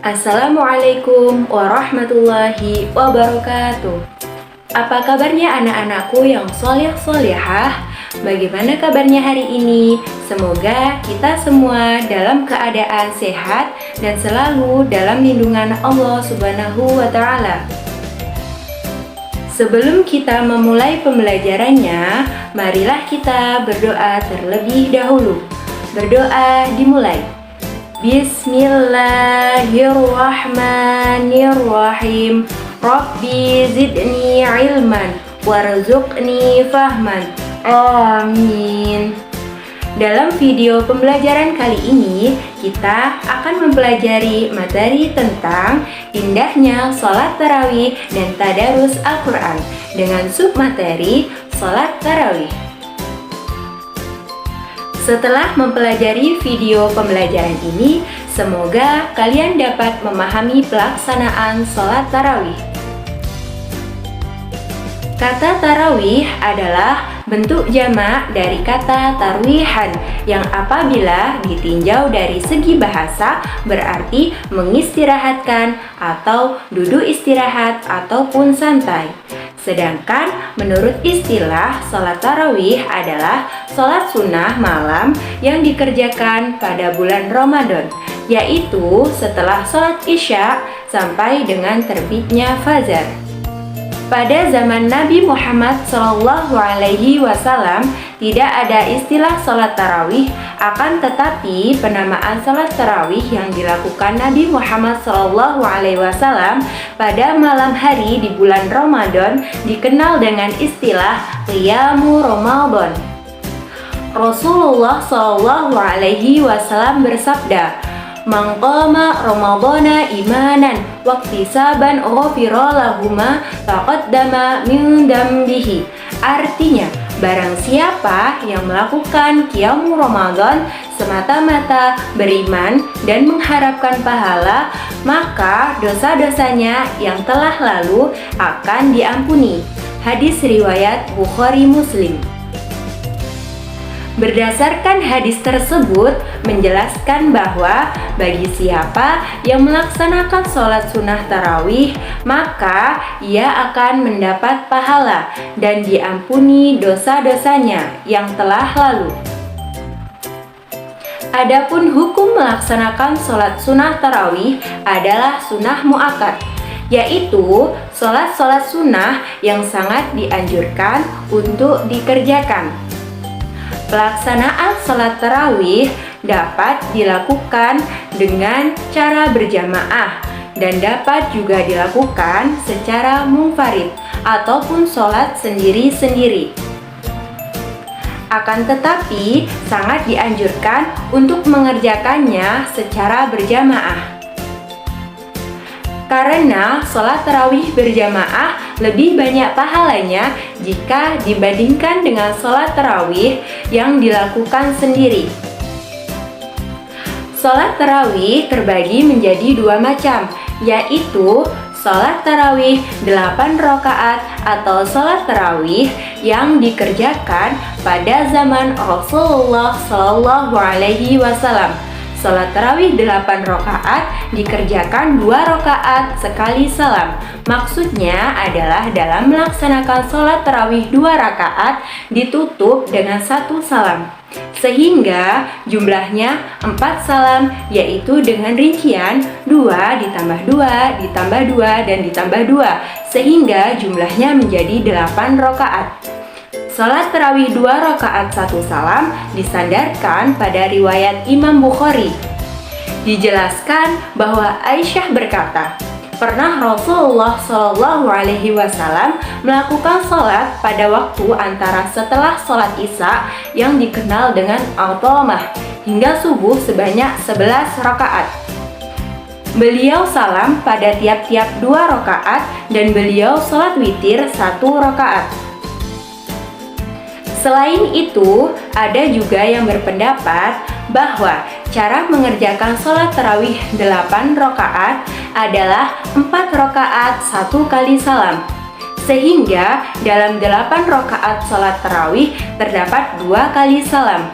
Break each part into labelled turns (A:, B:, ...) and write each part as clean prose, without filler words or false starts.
A: Assalamualaikum warahmatullahi wabarakatuh. Apa kabarnya anak-anakku yang soleh-solehah? Bagaimana kabarnya hari ini? Semoga kita semua dalam keadaan sehat dan selalu dalam lindungan Allah Subhanahu wa Ta'ala. Sebelum kita memulai pembelajarannya, marilah kita berdoa terlebih dahulu. Berdoa dimulai. Bismillahirrahmanirrahim. Rabbi zidni ilman warzuqni fahman. Amin. Dalam video pembelajaran kali ini, kita akan mempelajari materi tentang indahnya sholat tarawih dan tadarus Al-Quran dengan submateri sholat tarawih. Setelah mempelajari video pembelajaran ini, semoga kalian dapat memahami pelaksanaan sholat tarawih. Kata tarawih adalah bentuk jamak dari kata tarwihan yang apabila ditinjau dari segi bahasa berarti mengistirahatkan atau duduk istirahat ataupun santai. Sedangkan menurut istilah sholat tarawih adalah sholat sunnah malam yang dikerjakan pada bulan Ramadan, yaitu setelah sholat isya sampai dengan terbitnya fajar. Pada zaman Nabi Muhammad SAW tidak ada istilah sholat tarawih, akan tetapi penamaan sholat tarawih yang dilakukan Nabi Muhammad SAW pada malam hari di bulan Ramadan dikenal dengan istilah Qiyamu Ramadan. Rasulullah SAW bersabda, "Man qama Ramadana imanan waqtisaban ghufira lahuma taqaddama min dambihi." Artinya, barang siapa yang melakukan Qiyamu Ramadan semata-mata beriman dan mengharapkan pahala, maka dosa-dosanya yang telah lalu akan diampuni. Hadis riwayat Bukhari Muslim. Berdasarkan hadis tersebut menjelaskan bahwa bagi siapa yang melaksanakan sholat sunnah tarawih, maka ia akan mendapat pahala dan diampuni dosa-dosanya yang telah lalu. Adapun hukum melaksanakan sholat sunnah tarawih adalah sunnah muakkad, yaitu sholat-sholat sunnah yang sangat dianjurkan untuk dikerjakan. Pelaksanaan sholat tarawih dapat dilakukan dengan cara berjamaah dan dapat juga dilakukan secara munfarid ataupun sholat sendiri-sendiri. Akan tetapi, sangat dianjurkan untuk mengerjakannya secara berjamaah. Karena sholat tarawih berjamaah lebih banyak pahalanya jika dibandingkan dengan sholat tarawih yang dilakukan sendiri. Sholat tarawih terbagi menjadi dua macam, yaitu sholat tarawih 8 rakaat atau sholat tarawih yang dikerjakan pada zaman Rasulullah SAW. Sholat tarawih 8 rakaat dikerjakan 2 rakaat sekali salam. Maksudnya adalah dalam melaksanakan sholat tarawih 2 rakaat ditutup dengan 1 salam, sehingga jumlahnya 4 salam, yaitu dengan rincian 2 ditambah 2 ditambah 2 dan ditambah 2, sehingga jumlahnya menjadi 8 rakaat. Sholat tarawih 2 rakaat 1 salam disandarkan pada riwayat Imam Bukhari. Dijelaskan bahwa Aisyah berkata, pernah Rasulullah SAW melakukan sholat pada waktu antara setelah sholat Isya yang dikenal dengan Al-Qamah hingga subuh sebanyak 11 rakaat. Beliau salam pada tiap-tiap 2 rakaat dan beliau sholat witir 1 rakaat. Selain itu, ada juga yang berpendapat bahwa cara mengerjakan sholat tarawih 8 rakaat adalah 4 rakaat 1 kali salam. Sehingga dalam 8 rakaat sholat tarawih terdapat 2 kali salam.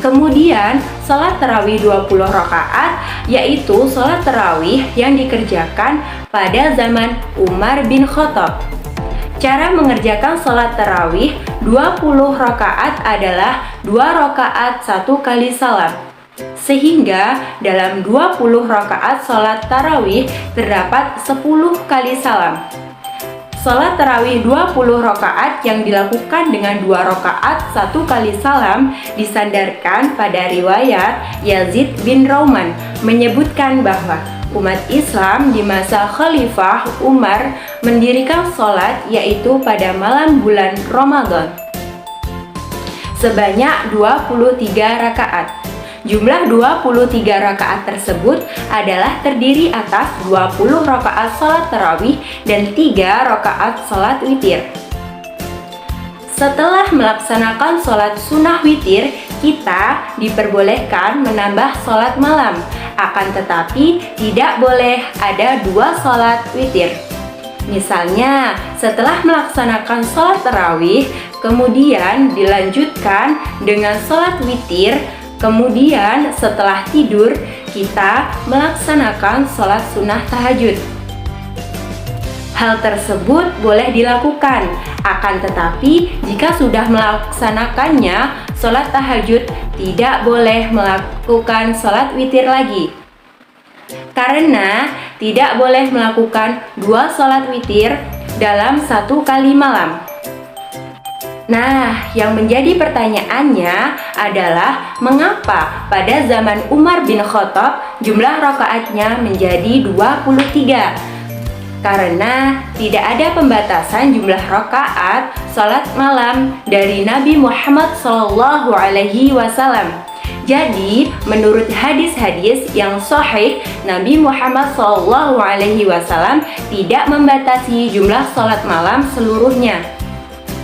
A: Kemudian sholat tarawih 20 rakaat, yaitu sholat tarawih yang dikerjakan pada zaman Umar bin Khattab. Cara mengerjakan sholat tarawih 20 rakaat adalah 2 rakaat 1 kali salam. Sehingga dalam 20 rakaat sholat tarawih terdapat 10 kali salam. Sholat tarawih 20 rakaat yang dilakukan dengan 2 rakaat 1 kali salam disandarkan pada riwayat Yazid bin Rauman menyebutkan bahwa umat Islam di masa Khalifah Umar mendirikan sholat yaitu pada malam bulan Ramadan sebanyak 23 rakaat. Jumlah 23 rakaat tersebut adalah terdiri atas 20 rakaat sholat tarawih dan 3 rakaat sholat witir. Setelah melaksanakan sholat sunnah witir, kita diperbolehkan menambah sholat malam. Akan tetapi tidak boleh ada 2 sholat witir. Misalnya, setelah melaksanakan sholat tarawih, kemudian dilanjutkan dengan sholat witir. Kemudian setelah tidur, kita melaksanakan sholat sunnah tahajud. Hal tersebut boleh dilakukan, akan tetapi jika sudah melaksanakannya sholat tahajud, tidak boleh melakukan sholat witir lagi. Karena tidak boleh melakukan 2 sholat witir dalam 1 kali malam. Nah, yang menjadi pertanyaannya adalah mengapa pada zaman Umar bin Khattab jumlah rakaatnya menjadi 23? Karena tidak ada pembatasan jumlah rakaat sholat malam dari Nabi Muhammad SAW. Jadi, menurut hadis-hadis yang sahih, Nabi Muhammad SAW tidak membatasi jumlah sholat malam seluruhnya.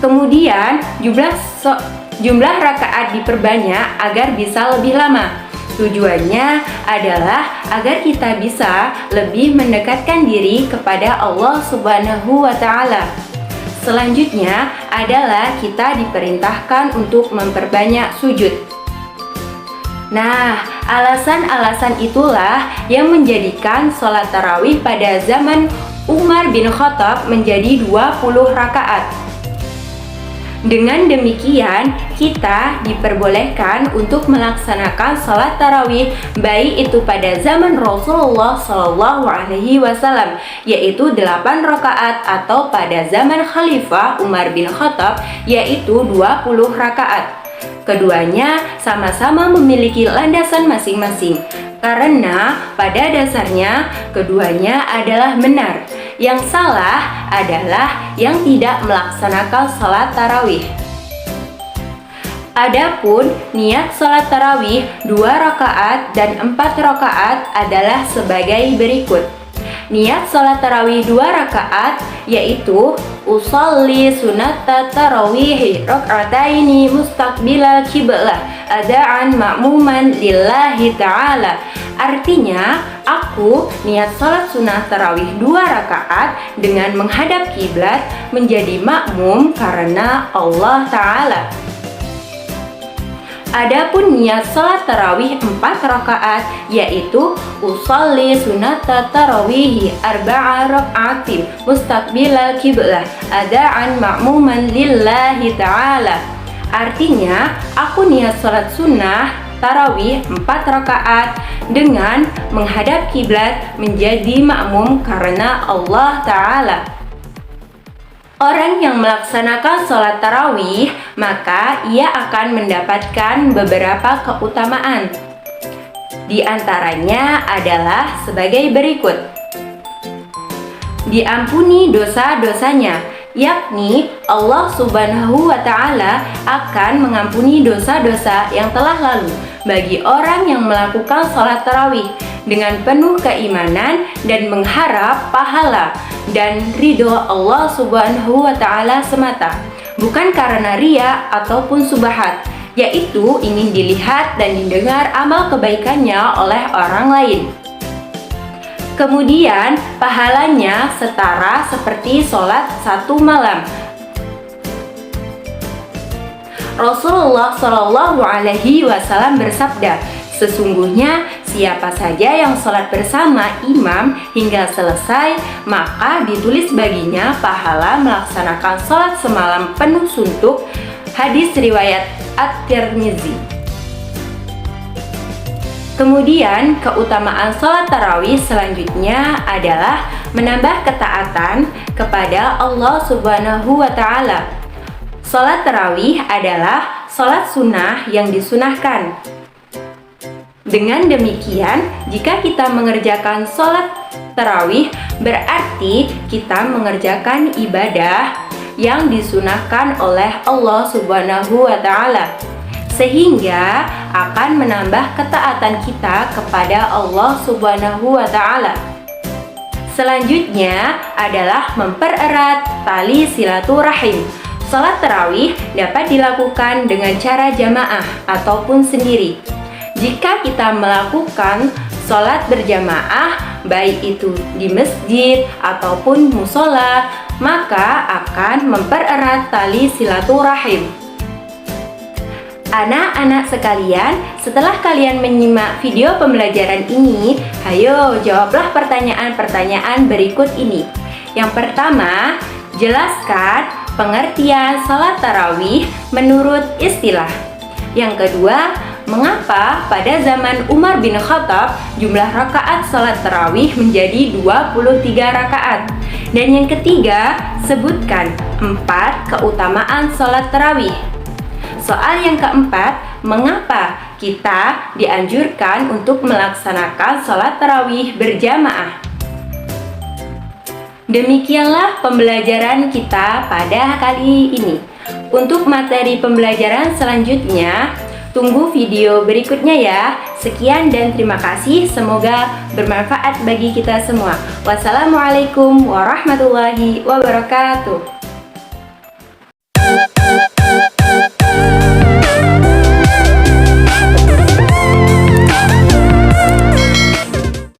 A: Kemudian jumlah rakaat diperbanyak agar bisa lebih lama. Tujuannya adalah agar kita bisa lebih mendekatkan diri kepada Allah Subhanahu wa Ta'ala. Selanjutnya adalah kita diperintahkan untuk memperbanyak sujud. Nah, alasan-alasan itulah yang menjadikan sholat tarawih pada zaman Umar bin Khattab menjadi 20 rakaat. Dengan demikian, kita diperbolehkan untuk melaksanakan sholat tarawih baik itu pada zaman Rasulullah SAW, yaitu 8 rakaat, atau pada zaman Khalifah Umar bin Khattab, yaitu 20 rakaat. Keduanya sama-sama memiliki landasan masing-masing, karena pada dasarnya keduanya adalah benar. Yang salah adalah yang tidak melaksanakan sholat tarawih. Adapun niat sholat tarawih 2 rakaat dan 4 rakaat adalah sebagai berikut. Niat sholat tarawih 2 rakaat yaitu usolli sunata tarawih raka'ataini mustaqbilal qiblah adaan ma'muman lillahi ta'ala. Artinya, aku niat sholat sunnah tarawih 2 rakaat dengan menghadap kiblat menjadi makmum karena Allah Ta'ala. Adapun niat sholat tarawih 4 rakaat yaitu usolli sunata tarawih 4 rakaatin mustaqbilal qiblah adaan ma'muman lillahi ta'ala. Artinya, aku niat sholat sunnah tarawih 4 rakaat dengan menghadap kiblat menjadi makmum karena Allah Ta'ala. Orang yang melaksanakan sholat tarawih, maka ia akan mendapatkan beberapa keutamaan. Di antaranya adalah sebagai berikut. Diampuni dosa-dosanya, yakni Allah Subhanahu wa Ta'ala akan mengampuni dosa-dosa yang telah lalu bagi orang yang melakukan sholat tarawih dengan penuh keimanan dan mengharap pahala dan ridho Allah Subhanahu wa Ta'ala semata, bukan karena riya ataupun subahat, yaitu ingin dilihat dan didengar amal kebaikannya oleh orang lain. Kemudian pahalanya setara seperti sholat 1 malam. Rasulullah Shallallahu Alaihi Wasallam bersabda, sesungguhnya siapa saja yang sholat bersama imam hingga selesai, maka ditulis baginya pahala melaksanakan sholat semalam penuh suntuk. Hadis riwayat At-Tirmizi. Kemudian keutamaan sholat tarawih selanjutnya adalah menambah ketaatan kepada Allah Subhanahu wa Ta'ala. Sholat tarawih adalah sholat sunnah yang disunahkan. Dengan demikian, jika kita mengerjakan sholat tarawih, berarti kita mengerjakan ibadah yang disunahkan oleh Allah Subhanahu wa Ta'ala, sehingga akan menambah ketaatan kita kepada Allah Subhanahu wa Ta'ala. Selanjutnya adalah mempererat tali silaturahim. Sholat tarawih dapat dilakukan dengan cara jamaah ataupun sendiri. Jika kita melakukan sholat berjamaah, baik itu di masjid ataupun musola, maka akan mempererat tali silaturahim. Anak-anak sekalian, setelah kalian menyimak video pembelajaran ini, ayo jawablah pertanyaan-pertanyaan berikut ini. Yang pertama, jelaskan pengertian sholat tarawih menurut istilah. Yang kedua, mengapa pada zaman Umar bin Khattab jumlah rakaat sholat tarawih menjadi 23 rakaat? Dan yang ketiga, sebutkan 4 keutamaan sholat tarawih. Soal yang keempat, mengapa kita dianjurkan untuk melaksanakan sholat tarawih berjamaah? Demikianlah pembelajaran kita pada kali ini. Untuk materi pembelajaran selanjutnya, tunggu video berikutnya ya. Sekian dan terima kasih. Semoga bermanfaat bagi kita semua. Wassalamualaikum warahmatullahi wabarakatuh.